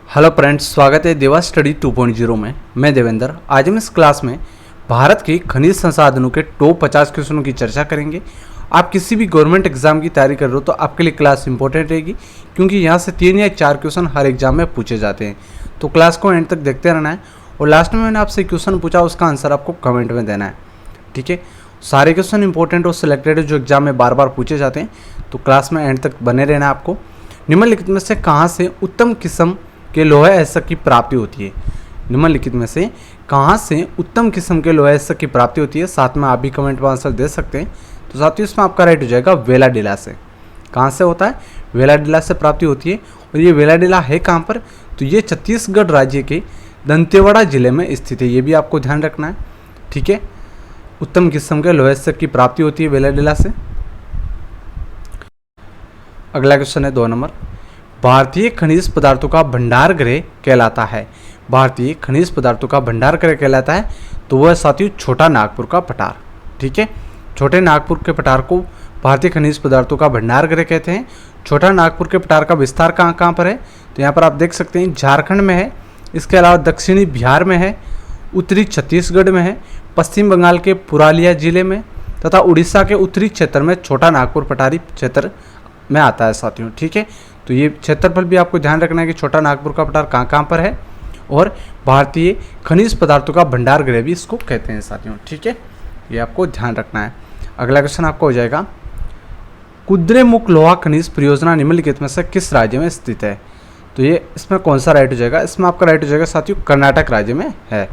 Hello friends, स्वागत है देवा स्टडी 2.0 में। मैं देवेंद्र। आज हम इस क्लास में भारत के खनिज संसाधनों के टॉप 50 क्वेश्चनों की चर्चा करेंगे। आप किसी भी गवर्नमेंट एग्जाम की तैयारी कर रहे हो तो आपके लिए क्लास इंपॉर्टेंट रहेगी, क्योंकि यहाँ से 3 या 4 क्वेश्चन हर एग्जाम में पूछे जाते हैं। तो क्लास को एंड तक देखते रहना है और लास्ट में मैंने आपसे क्वेश्चन पूछा, उसका आंसर आपको कमेंट में देना है। ठीक है, सारे क्वेश्चन इंपॉर्टेंट और सिलेक्टेड जो एग्जाम में बार बार पूछे जाते हैं, तो क्लास में एंड तक बने रहना है आपको। निम्नलिखित में से कहाँ से उत्तम किस्म के लोहा ऐसा की प्राप्ति होती है? निम्नलिखित में से कहाँ से उत्तम किस्म के लोहा ऐसा की प्राप्ति होती है? साथ में आप भी कमेंट में आंसर दे सकते हैं। तो साथियों, इसमें आपका राइट हो जाएगा वेलाडिला से। कहाँ से होता है? वेलाडिला से प्राप्ति होती है। और ये वेलाडिला है कहाँ पर? तो ये छत्तीसगढ़ राज्य के दंतेवाड़ा जिले में स्थित है। ये भी आपको ध्यान रखना है। ठीक है, उत्तम किस्म के लोहा ऐसा की प्राप्ति होती है वेलाडिला से। अगला क्वेश्चन है 2 नंबर। भारतीय खनिज पदार्थों का भंडार गृह कहलाता है। भारतीय खनिज पदार्थों का भंडार गृह कहलाता है तो वह साथियों छोटा नागपुर का पठार। ठीक है, छोटे नागपुर के पठार को भारतीय खनिज पदार्थों का भंडार गृह कहते हैं। छोटा नागपुर के पठार का विस्तार कहाँ कहाँ पर है? तो यहाँ पर आप देख सकते हैं, झारखंड में है, इसके अलावा दक्षिणी बिहार में है, उत्तरी छत्तीसगढ़ में है, पश्चिम बंगाल के पुरुलिया जिले में तथा उड़ीसा के उत्तरी क्षेत्र में छोटा नागपुर पठारी क्षेत्र में आता है साथियों। ठीक है, तो ये क्षेत्रफल भी आपको ध्यान रखना है कि छोटा नागपुर का पठार कहाँ कहाँ पर है, और भारतीय खनिज पदार्थों का भंडार गृह भी इसको कहते हैं साथियों। ठीक है, ये आपको ध्यान रखना है। अगला क्वेश्चन आपको हो जाएगा, कुद्रेमुख लोहा खनिज परियोजना निम्नलिखित में से किस राज्य में स्थित है? तो ये इसमें कौन सा राइट हो जाएगा? इसमें आपका राइट हो जाएगा साथियों कर्नाटक राज्य में है।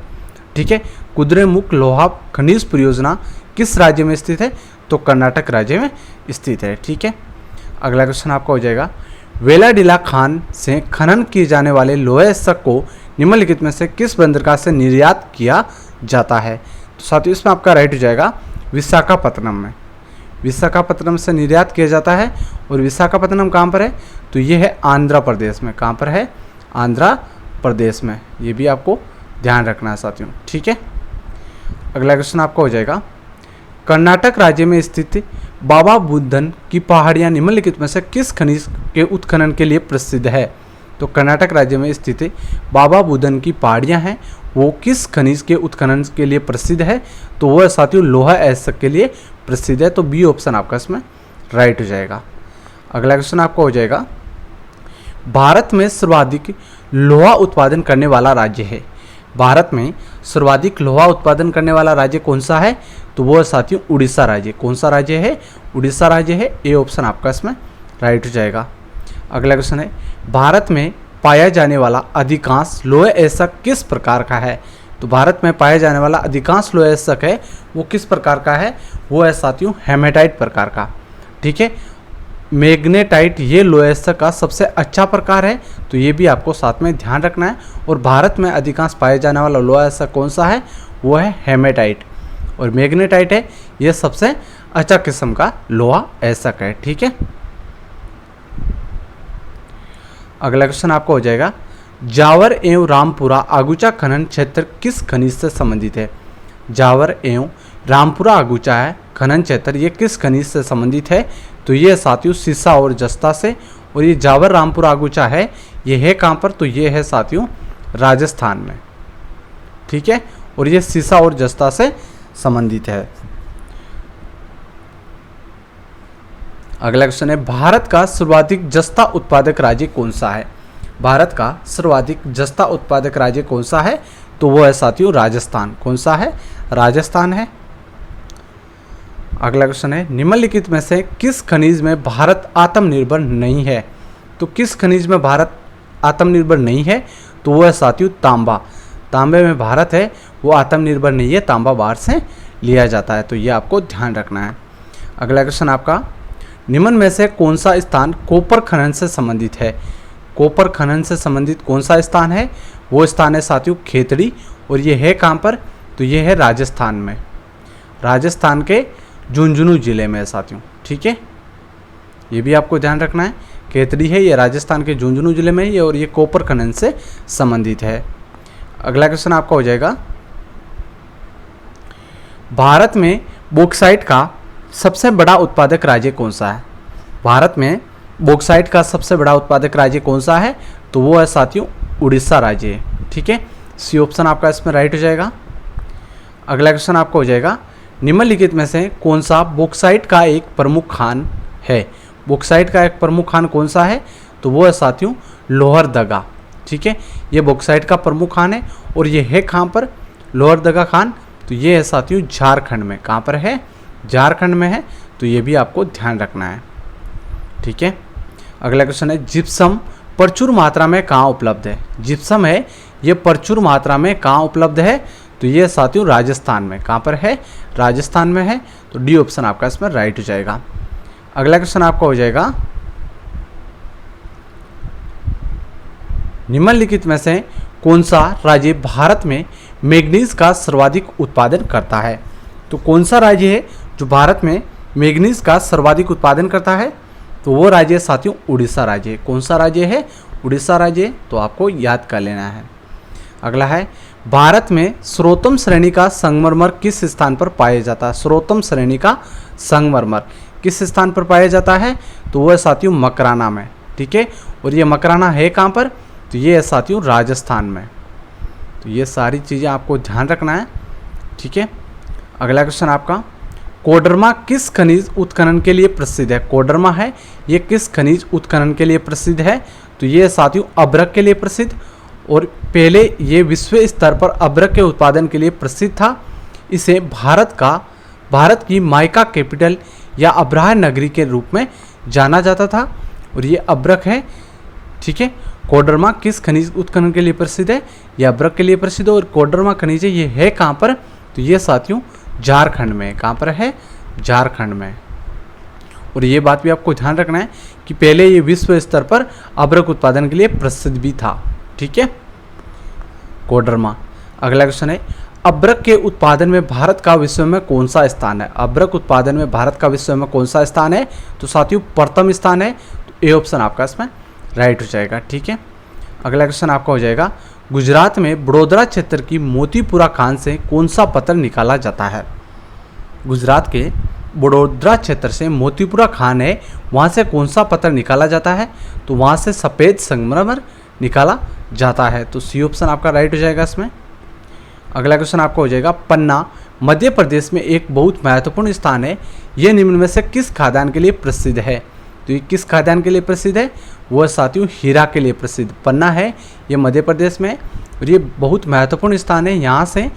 ठीक है, कुद्रेमुख लोहा खनिज परियोजना किस राज्य में स्थित है? तो कर्नाटक राज्य में स्थित है। ठीक है, अगला क्वेश्चन आपका हो जाएगा, वेलाडिला खान से खनन किए जाने वाले लोहे ऐसक को निम्नलिखित में से किस बंदरगाह से निर्यात किया जाता है? तो साथियों, इसमें आपका राइट हो जाएगा विशाखापत्तनम में। विशाखापत्तनम से निर्यात किया जाता है। और विशाखापत्तनम कहाँ पर है? तो ये है आंध्र प्रदेश में। कहाँ पर है? आंध्र प्रदेश में। ये भी आपको ध्यान रखना है साथियों। ठीक है, अगला क्वेश्चन आपका हो जाएगा, कर्नाटक राज्य में स्थित बाबा बुदन की पहाड़ियाँ निम्नलिखित में से किस खनिज के उत्खनन के लिए प्रसिद्ध है? तो कर्नाटक राज्य में स्थित बाबा बुदन की पहाड़ियाँ हैं, वो किस खनिज के उत्खनन के लिए प्रसिद्ध है? तो वह साथियों लोहा ऐसक के लिए प्रसिद्ध है। तो बी ऑप्शन आपका इसमें राइट हो जाएगा। अगला क्वेश्चन आपका हो जाएगा, भारत में सर्वाधिक लोहा उत्पादन करने वाला राज्य है। भारत में सर्वाधिक लोहा उत्पादन करने वाला राज्य कौन सा है? तो वो साथियों उड़ीसा राज्य। कौन सा राज्य है? उड़ीसा राज्य है। ए ऑप्शन आपका इसमें राइट हो जाएगा। अगला क्वेश्चन है, भारत में पाया जाने वाला अधिकांश लोहा ऐसक किस प्रकार का है? तो भारत में पाया जाने वाला अधिकांश लोहा ऐसक है वो किस प्रकार का है? वो है साथियों हेमेटाइट प्रकार का। ठीक है, मैग्नेटाइट ये लोहा ऐसक का सबसे अच्छा प्रकार है। तो ये भी आपको साथ में ध्यान रखना है। और भारत में अधिकांश पाया जाने वाला लोहा ऐसक कौन सा है? वो है हेमेटाइट। और मैग्नेटाइट है ये सबसे अच्छा किस्म का लोहा ऐसक है। ठीक है, अगला क्वेश्चन आपको हो जाएगा, जावर एवं रामपुरा आगुचा खनन क्षेत्र किस खनिज से संबंधित है? जावर एवं रामपुरा आगुचा है खनन क्षेत्र, ये किस खनिज से संबंधित है? तो ये साथियों सीसा और जस्ता से। और ये जावर रामपुरा आगुचा है, ये है कहाँ पर? तो ये है साथियों राजस्थान में। ठीक है, और ये सीसा और जस्ता से संबंधित है। अगला क्वेश्चन है, भारत का सर्वाधिक जस्ता उत्पादक राज्य कौन सा है? भारत का सर्वाधिक जस्ता उत्पादक राज्य कौन सा है? तो वो है साथियों राजस्थान। कौन सा है? राजस्थान है। अगला क्वेश्चन है, निम्नलिखित में से किस खनिज में भारत आत्मनिर्भर नहीं है? तो किस खनिज में भारत आत्मनिर्भर नहीं है? तो वो है साथियों तांबा। तांबे में भारत है वो आत्मनिर्भर नहीं है, तांबा बाहर से लिया जाता है। तो ये आपको ध्यान रखना है। अगला क्वेश्चन आपका, निम्न में से कौन सा स्थान कॉपर खनन से संबंधित है? कॉपर खनन से संबंधित कौन सा स्थान है? वो स्थान है साथियों खेतड़ी। और ये है कहाँ पर? तो ये है राजस्थान में। राजस्थान के झुंझुनू जिले में है साथियों। ठीक है, ये भी आपको ध्यान रखना है। खेतड़ी है ये राजस्थान के झुंझुनू जिले में है और ये कॉपर खनन से संबंधित है। अगला क्वेश्चन आपका हो जाएगा, भारत में बॉक्साइट का सबसे बड़ा उत्पादक राज्य कौन सा है? भारत में बॉक्साइट का सबसे बड़ा उत्पादक राज्य कौन सा है? तो वो है साथियों उड़ीसा राज्य है। ठीक है, सी ऑप्शन आपका इसमें राइट हो जाएगा। अगला क्वेश्चन आपका हो जाएगा, निम्नलिखित में से कौन सा बॉक्साइट का एक प्रमुख खान है। बॉक्साइट का एक प्रमुख खान कौन सा है, तो वो है साथियों लोहरदगा। ठीक है, ये बॉक्साइट का प्रमुख खान है और ये है कहाँ पर, लोहरदगा खान। तो ये है साथियों झारखंड में। कहाँ पर है, झारखंड में है। तो ये भी आपको ध्यान रखना है। ठीक है, अगला क्वेश्चन है, जिप्सम प्रचुर मात्रा में कहाँ उपलब्ध है। जिप्सम है ये प्रचुर मात्रा में कहाँ उपलब्ध है, तो ये साथियों राजस्थान में। कहाँ पर है, राजस्थान में है। तो डी ऑप्शन आपका इसमें राइट हो जाएगा। अगला क्वेश्चन आपका हो जाएगा, निम्नलिखित में से कौन सा राज्य भारत में मैग्नीज का सर्वाधिक उत्पादन करता है। तो कौन सा राज्य है जो भारत में मैग्नीज का सर्वाधिक उत्पादन करता है, तो वो राज्य है साथियों उड़ीसा राज्य है। कौन सा राज्य है, उड़ीसा राज्य। तो आपको याद कर लेना है। अगला है, भारत में सर्वोत्तम श्रेणी का संगमरमर किस स्थान पर पाया जाता है। सर्वोत्तम श्रेणी का संगमरमर किस स्थान पर पाया जाता है, तो वो है साथियों मकराना में। ठीक है, और ये मकराना है कहाँ पर, तो ये है साथियों राजस्थान में। तो ये सारी चीज़ें आपको ध्यान रखना है। ठीक है, अगला क्वेश्चन आपका, कोडरमा किस खनिज उत्खनन के लिए प्रसिद्ध है। कोडरमा है ये किस खनिज उत्खनन के लिए प्रसिद्ध है, तो ये साथियों अभ्रक के लिए प्रसिद्ध। और पहले ये विश्व स्तर पर अभ्रक के उत्पादन के लिए प्रसिद्ध था। इसे भारत की माइका कैपिटल या अब्राह नगरी के रूप में जाना जाता था। और ये अभ्रक है। ठीक है, कोडरमा किस खनिज उत्खनन के लिए प्रसिद्ध है, यह अभ्रक के लिए प्रसिद्ध है। और कोडरमा खनिज ये है कहाँ पर, तो ये साथियों झारखंड में। कहाँ पर है, झारखंड में। और ये बात भी आपको ध्यान रखना है कि पहले ये विश्व स्तर पर अभ्रक उत्पादन के लिए प्रसिद्ध भी था। ठीक है, कोडरमा। अगला क्वेश्चन है, अभ्रक के उत्पादन में भारत का विश्व में कौन सा स्थान है। अभ्रक उत्पादन में भारत का विश्व में कौन सा स्थान है, तो साथियों प्रथम स्थान है। तो ए ऑप्शन आपका इसमें राइट हो जाएगा। ठीक है, अगला क्वेश्चन आपका हो जाएगा, गुजरात में बड़ोदरा क्षेत्र की मोतीपुरा खान से कौन सा पत्थर निकाला जाता है। गुजरात के बड़ोदरा क्षेत्र से मोतीपुरा खान है, वहाँ से कौन सा पत्थर निकाला जाता है, तो वहाँ से सफ़ेद संगमरमर निकाला जाता है। तो सी ऑप्शन आपका राइट हो जाएगा इसमें। अगला क्वेश्चन आपका हो जाएगा, पन्ना मध्य प्रदेश में एक बहुत महत्वपूर्ण स्थान है। यह निम्न में से किस खाद्यान्न के लिए प्रसिद्ध है। तो ये किस खाद्यान्न के लिए प्रसिद्ध है, वो है साथियों हीरा के लिए प्रसिद्ध। पन्ना है ये मध्य प्रदेश में और ये बहुत महत्वपूर्ण स्थान है। यहाँ से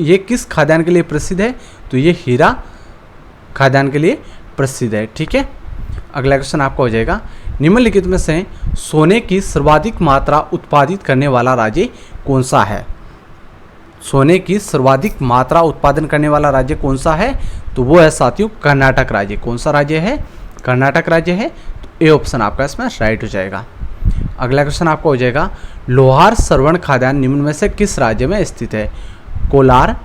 ये किस खाद्यान्न के लिए प्रसिद्ध है, तो ये हीरा खाद्यान्न के लिए प्रसिद्ध है। ठीक है, अगला क्वेश्चन आपका हो जाएगा, निम्नलिखित में से सोने की सर्वाधिक मात्रा उत्पादित करने वाला राज्य कौन सा है। सोने की सर्वाधिक मात्रा उत्पादन करने वाला राज्य कौन सा है, तो वो है साथियों कर्नाटक राज्य। कौन सा राज्य है, कर्नाटक राज्य है। तो ए ऑप्शन आपका इसमें राइट हो जाएगा। अगला क्वेश्चन आपका हो जाएगा, लोहार श्रवण खाद्यान्न निम्न में से किस राज्य में स्थित है। कोलार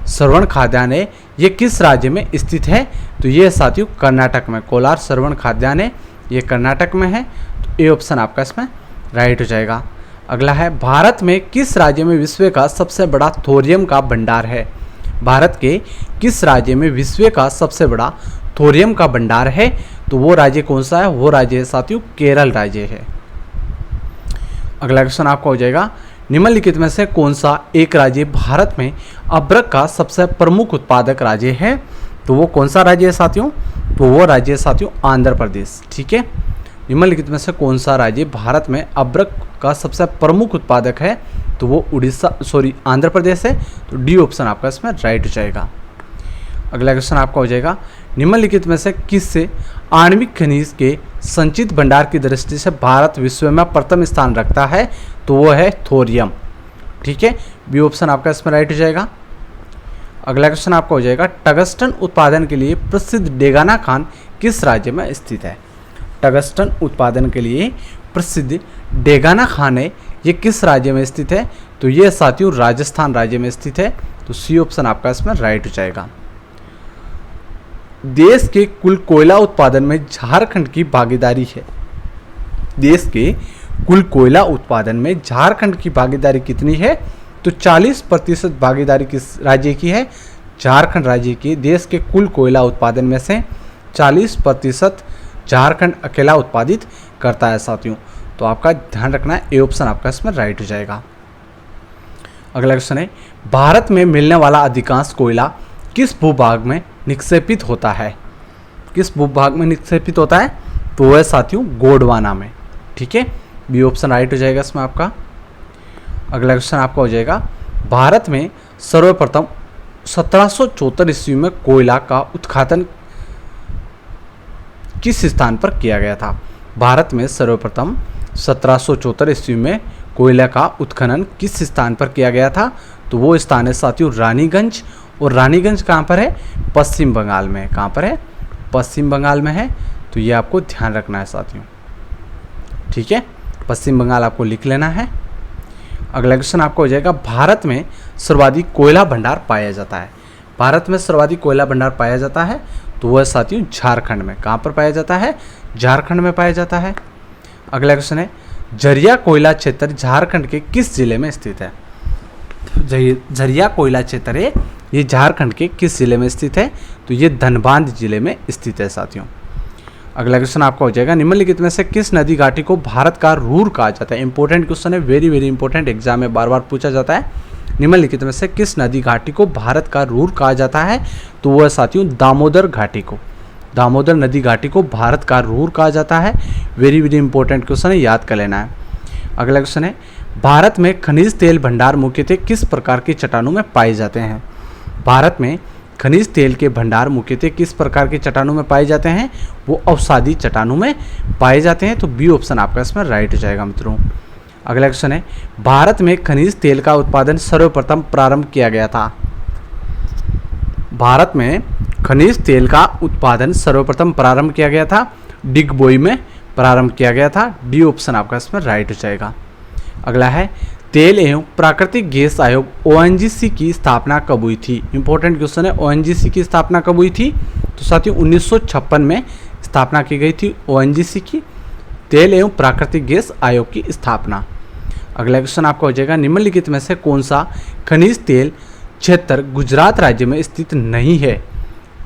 श्रवण खाद्यान्न है ये किस राज्य में स्थित है, तो ये साथियों कर्नाटक में। कोलार श्रवण खाद्यान्न है ये कर्नाटक में है। तो ए ऑप्शन आपका इसमें राइट हो जाएगा। अगला है, भारत में किस राज्य में विश्व का सबसे बड़ा थोरियम का भंडार है। भारत के किस राज्य में विश्व का सबसे बड़ा थोरियम का भंडार है, तो वो राज्य कौन सा है, वो राज्य है साथियों केरल राज्य है। अगला क्वेश्चन आपका हो जाएगा, निम्नलिखित में से कौन सा एक राज्य भारत में अभ्रक का सबसे प्रमुख उत्पादक राज्य है, तो वो कौन सा राज्य है साथियों, तो वो राज्य है साथियों आंध्र प्रदेश। ठीक है, निम्नलिखित में से कौन सा राज्य भारत में अभ्रक का सबसे प्रमुख उत्पादक है, तो वो आंध्र प्रदेश है। तो डी ऑप्शन आपका इसमें राइट हो जाएगा। अगला क्वेश्चन आपका हो जाएगा, निम्नलिखित में से किससे आणविक खनिज के संचित भंडार की दृष्टि से भारत विश्व में प्रथम स्थान रखता है, तो वो है थोरियम। ठीक है, बी ऑप्शन आपका इसमें राइट हो जाएगा। अगला क्वेश्चन आपका हो जाएगा, टंगस्टन उत्पादन के लिए प्रसिद्ध डेगाना खान किस राज्य में स्थित है। टंगस्टन उत्पादन के लिए प्रसिद्ध डेगाना खान है ये किस राज्य में स्थित है, तो ये साथियों राजस्थान राज्य में स्थित है। तो सी ऑप्शन आपका इसमें राइट हो जाएगा। देश के कुल कोयला उत्पादन में झारखंड की भागीदारी है। देश के कुल कोयला उत्पादन में झारखंड की भागीदारी कितनी है, तो 40% भागीदारी किस राज्य की है, झारखंड राज्य की। देश के कुल कोयला उत्पादन में से 40% झारखंड अकेला उत्पादित करता है साथियों। तो आपका ध्यान रखना है ए ऑप्शन आपका इसमें राइट हो जाएगा। अगला क्वेश्चन है, भारत में मिलने वाला अधिकांश कोयला किस भूभाग में निक्षेपित होता है? किस भूभाग में निक्षेपित होता है? तो वह साथियों गोंडवाना में। ठीक है, बी ऑप्शन राइट हो जाएगा इसमें आपका। अगला क्वेश्चन आपका हो जाएगा, भारत में सर्वप्रथम 1774 ईस्वी में कोयला का उत्खनन किस स्थान पर किया गया था? भारत में सर्वप्रथम 1774 ईस्वी में कोयला का उत्खनन किस स्थान पर किया गया था? तो वो स्थान है साथियों रानीगंज। और रानीगंज कहाँ पर है? पश्चिम बंगाल में। कहाँ पर है? पश्चिम बंगाल में है। तो ये आपको ध्यान रखना है साथियों। ठीक है, पश्चिम बंगाल आपको लिख लेना है। अगला क्वेश्चन आपको हो जाएगा, भारत में सर्वाधिक कोयला भंडार पाया जाता है। भारत में सर्वाधिक कोयला भंडार पाया जाता है तो वह साथियों झारखंड में। कहाँ पर पाया जाता है? झारखंड में पाया जाता है। अगला क्वेश्चन है, झरिया कोयला क्षेत्र झारखंड के किस जिले में स्थित है? झरिया कोयला क्षेत्र है ये झारखंड के किस जिले में स्थित है? तो ये धनबाद जिले में स्थित है साथियों। अगला क्वेश्चन आपका हो जाएगा, निम्नलिखित में से किस नदी घाटी को भारत का रूर कहा जाता है? इंपॉर्टेंट क्वेश्चन है, वेरी वेरी इंपॉर्टेंट, एग्जाम में बार बार पूछा जाता है। निम्नलिखित में से किस नदी घाटी को भारत का रूर कहा जाता है? तो वह साथियों दामोदर घाटी को। दामोदर नदी घाटी को भारत का रूर कहा जाता है। वेरी वेरी इंपॉर्टेंट क्वेश्चन है, याद कर लेना है। अगला क्वेश्चन है, भारत में खनिज तेल भंडार मुख्यतः किस प्रकार की चट्टानों में पाए जाते हैं? भारत में खनिज तेल के भंडार मुख्यतः किस प्रकार के चट्टानों में पाए जाते हैं? वो अवसादी चट्टानों में पाए जाते हैं। तो बी ऑप्शन आपका इसमें राइट हो जाएगा मित्रों। अगला क्वेश्चन है, भारत में खनिज तेल का उत्पादन सर्वप्रथम प्रारंभ किया गया था। भारत में खनिज तेल का उत्पादन सर्वप्रथम प्रारंभ किया गया था डिगबोई में प्रारंभ किया गया था। डी ऑप्शन आपका इसमें राइट हो जाएगा। अगला है, तेल एवं प्राकृतिक गैस आयोग ONGC की स्थापना कब हुई थी? इंपॉर्टेंट क्वेश्चन है, ONGC की स्थापना कब हुई थी? तो साथियों 1956 में स्थापना की गई थी ONGC की, तेल एवं प्राकृतिक गैस आयोग की स्थापना। अगला क्वेश्चन आपका हो जाएगा, निम्नलिखित में से कौन सा खनिज तेल क्षेत्र गुजरात राज्य में स्थित नहीं है?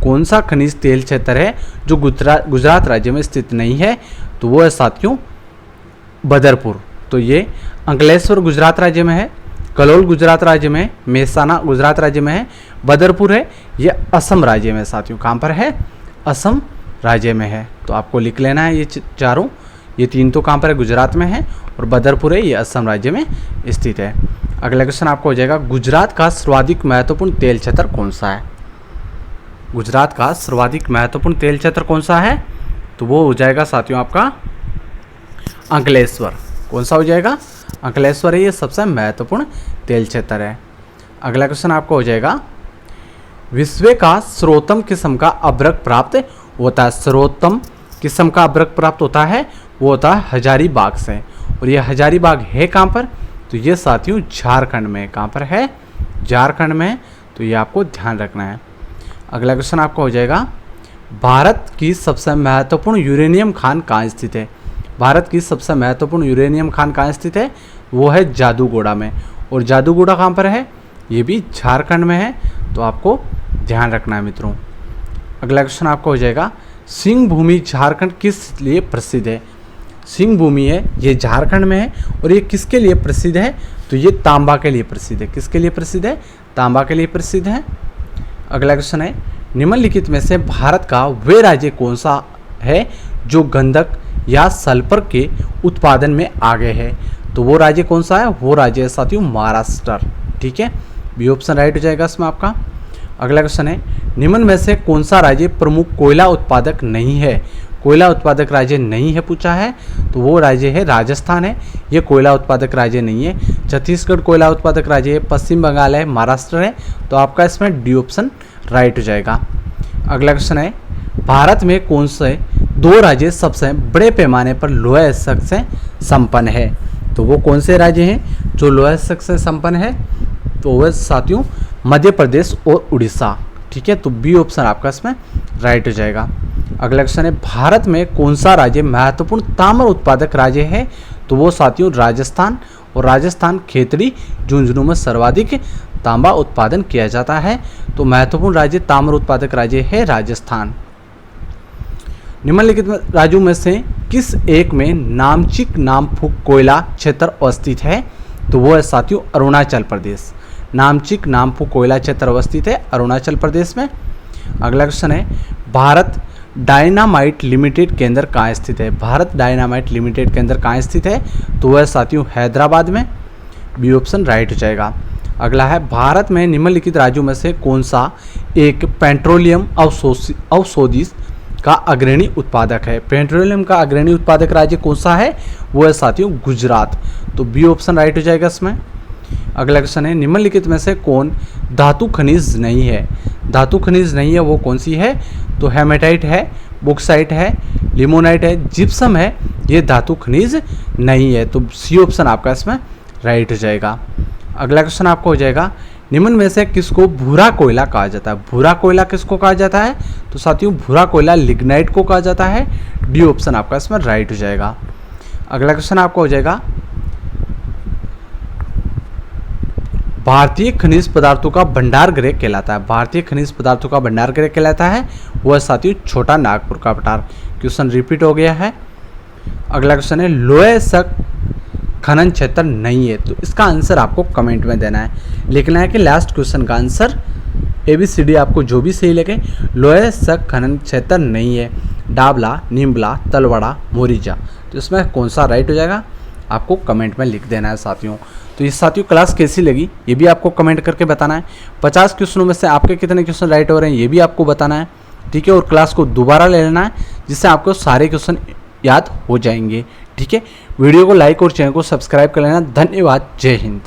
कौन सा खनिज तेल क्षेत्र है जो गुजरात राज्य में स्थित नहीं है? तो वो है साथियों बदरपुर। तो ये अंकलेश्वर गुजरात राज्य में है, कलोल गुजरात राज्य में, मेहसाना गुजरात राज्य में है, बदरपुर है ये असम राज्य में साथियों। कहाँ पर है? असम राज्य में है। तो आपको लिख लेना है ये चारों, ये तीन तो कहाँ पर है? गुजरात में है, और बदरपुर है ये असम राज्य में स्थित है। अगला क्वेश्चन आपको हो जाएगा, गुजरात का सर्वाधिक महत्वपूर्ण तेल क्षेत्र कौन सा है? गुजरात का सर्वाधिक महत्वपूर्ण तेल क्षेत्र कौन सा है? तो वो हो जाएगा साथियों आपका अंकलेश्वर। कौन सा हो जाएगा? अंकलेश्वर है ये सबसे महत्वपूर्ण तेल क्षेत्र है। अगला क्वेश्चन आपको हो जाएगा, विश्व का सर्वोत्तम किस्म का अभ्रक प्राप्त होता है। सर्वोत्तम किस्म का अभ्रक प्राप्त होता है वो होता है हजारीबाग से। और ये हजारीबाग है कहाँ पर? तो ये साथियों झारखंड में। कहाँ पर है? झारखंड में। तो ये आपको ध्यान रखना है। अगला क्वेश्चन आपका हो जाएगा, भारत की सबसे महत्वपूर्ण यूरेनियम खान कहाँ स्थित है? भारत की सबसे महत्वपूर्ण यूरेनियम खान कहाँ स्थित है? वो है जादूगोड़ा में। और जादूगोड़ा कहाँ पर है? ये भी झारखंड में है। तो आपको ध्यान रखना है मित्रों। अगला क्वेश्चन आपका हो जाएगा, सिंह भूमि झारखंड किस लिए प्रसिद्ध है? सिंह भूमि है ये झारखंड में है, और ये किसके लिए प्रसिद्ध है? तो ये तांबा के लिए प्रसिद्ध है। किसके लिए प्रसिद्ध है? तांबा के लिए प्रसिद्ध है। अगला क्वेश्चन है, निम्नलिखित में से भारत का वे राज्य कौन सा है जो गंधक या सल्फर के उत्पादन में आगे है? तो वो राज्य कौन सा है? वो राज्य है साथियों महाराष्ट्र। ठीक है, बी ऑप्शन राइट हो जाएगा इसमें आपका। अगला क्वेश्चन है, निम्न में से कौन सा राज्य प्रमुख कोयला उत्पादक नहीं है? कोयला उत्पादक राज्य नहीं है पूछा है, तो वो राज्य है राजस्थान है। ये कोयला उत्पादक राज्य नहीं है। छत्तीसगढ़ कोयला उत्पादक राज्य है, पश्चिम बंगाल है, महाराष्ट्र है। तो आपका इसमें डी ऑप्शन राइट हो जाएगा। अगला क्वेश्चन है, भारत में कौन से दो राज्य सबसे बड़े पैमाने पर लोहा इस्पात से संपन्न है? तो वो कौन से राज्य हैं जो लोहा इस्पात से संपन्न है? तो वह साथियों मध्य प्रदेश और उड़ीसा। ठीक है, तो बी ऑप्शन आपका इसमें राइट हो जाएगा। अगला क्वेश्चन है, भारत में कौन सा राज्य महत्वपूर्ण ताम्र उत्पादक राज्य है? तो वो साथियों राजस्थान। और राजस्थान खेतड़ी झुंझुनू में सर्वाधिक तांबा उत्पादन किया जाता है। तो महत्वपूर्ण राज्य ताम्र उत्पादक राज्य है राजस्थान। निम्नलिखित राज्यों में से किस एक में नामचिक नामफुक कोयला क्षेत्र अवस्थित है? तो वो है साथियों अरुणाचल प्रदेश। नामचिक नामफुक कोयला क्षेत्र अवस्थित है अरुणाचल प्रदेश में। अगला क्वेश्चन है, भारत डायनामाइट लिमिटेड केंद्र कहाँ स्थित है? भारत डायनामाइट लिमिटेड केंद्र कहाँ स्थित है? तो वह साथियों हैदराबाद में। बी ऑप्शन राइट हो जाएगा। अगला है, भारत में निम्नलिखित राज्यों में से कौन सा एक पेट्रोलियम अवशोधित का अग्रणी उत्पादक है? पेट्रोलियम का अग्रणी उत्पादक राज्य कौन सा है? वो है साथियों गुजरात। तो बी ऑप्शन राइट हो जाएगा इसमें। अगला क्वेश्चन है, निम्नलिखित में से कौन धातु खनिज नहीं है? धातु खनिज नहीं है वो कौन सी है? तो हेमेटाइट है, बॉक्साइट है, लिमोनाइट है, जिप्सम है, ये धातु खनिज नहीं है। तो सी ऑप्शन आपका इसमें राइट हो जाएगा। अगला क्वेश्चन आपको हो जाएगा, निम्न में से किसको भूरा कोयला कहा जाता है? भूरा कोयला किसको कहा जाता है? तो साथियों भूरा कोयला लिग्नाइट को कहा जाता है। डी ऑप्शन आपका इसमें राइट हो जाएगा। अगला क्वेश्चन आपको हो जाएगा, भारतीय खनिज पदार्थों का भंडार गृह कहलाता है। भारतीय खनिज पदार्थों का भंडार गृह कहलाता है वह साथियों छोटा नागपुर का पठार। क्वेश्चन रिपीट हो गया है। अगला क्वेश्चन है, लोहे सक खनन क्षेत्र नहीं है। तो इसका आंसर आपको कमेंट में देना है, लिखना है कि लास्ट क्वेश्चन का आंसर ABCD आपको जो भी सही लगे। लोहे सक खनन क्षेत्र नहीं है, डाबला, निम्बला, तलवाड़ा, मोरिजा। तो इसमें कौन सा राइट हो जाएगा आपको कमेंट में लिख देना है साथियों। तो ये साथियों क्लास कैसी लगी ये भी आपको कमेंट करके बताना है। 50 क्वेश्चनों में से आपके कितने क्वेश्चन राइट हो रहे हैं ये भी आपको बताना है, ठीक है। और क्लास को दोबारा ले लेना है जिससे आपको सारे क्वेश्चन याद हो जाएंगे, ठीक है। वीडियो को लाइक और चैनल को सब्सक्राइब कर लेना। धन्यवाद। जय हिंद।